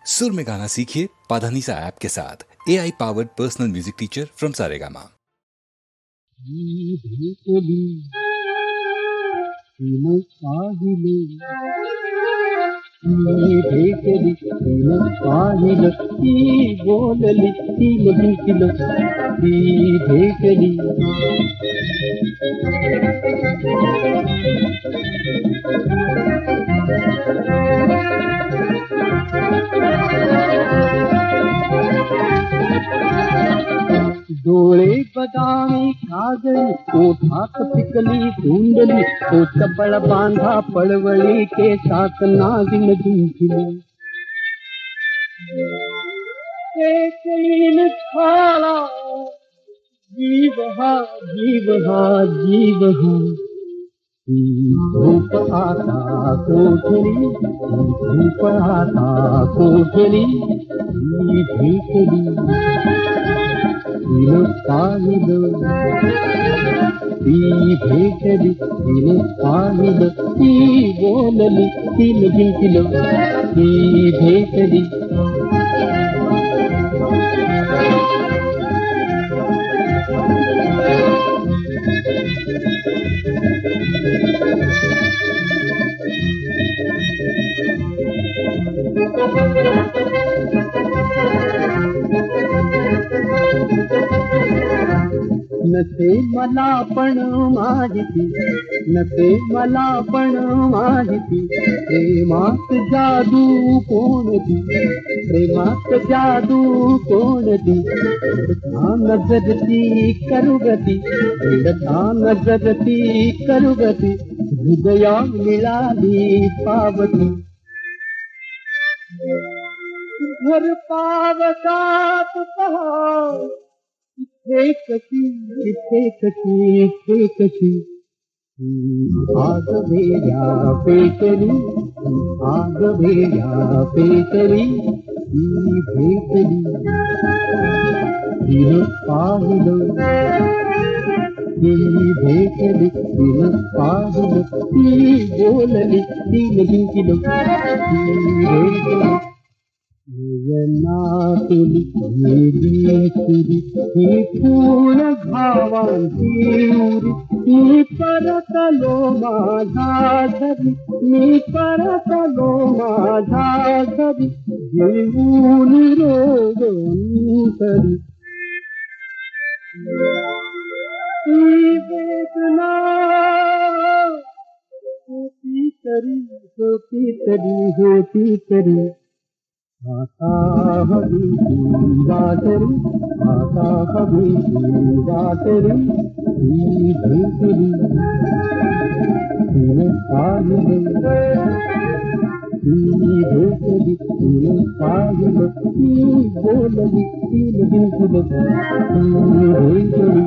सुर में गाना सीखिए पाधानीसा ऐप के साथ। AI powered personal music teacher from Saregama. डोळे बदामी काजळी ओठात पिकली धुंदली तो चपळ बांधा पळवळी केसात नागिन झुंकली एकलीन झाला जीव हा जीव हा जीव हा धूप आता कोठली धूप आता कोठली भेटली पाहिलं ती भेटली तिने पाहिलं ती बोलली तिने जिंकलं ती भेटली नसे मला पण माहिती नसे मला पण माहिती प्रेमात जादू कोणती प्रेमात जादू कोणती नजरती करुगती नजरती करुगती हृदया मिळाली पावती घर पावतात पहा इथे कशी आग भेड्या पेटली आग भेड्या पेटली ती भेटली तिनं पाहिलं ती भेटली तिनं पाहिलं ती बोलली तिनं जिंकलं ती भेटली तुली तुरी ही पूर्ण भावांची उरी मी परतलो माझा घरी मी परतलो माझा घरी येऊन रोगंतरी ही वेदना होती तरी आता हवी बातरी आता हवी बातरी ही भेटली तिने पाहिलं ती भेटली तिने पाहिलं ती बोलली तिने जिंकलं ती भेटली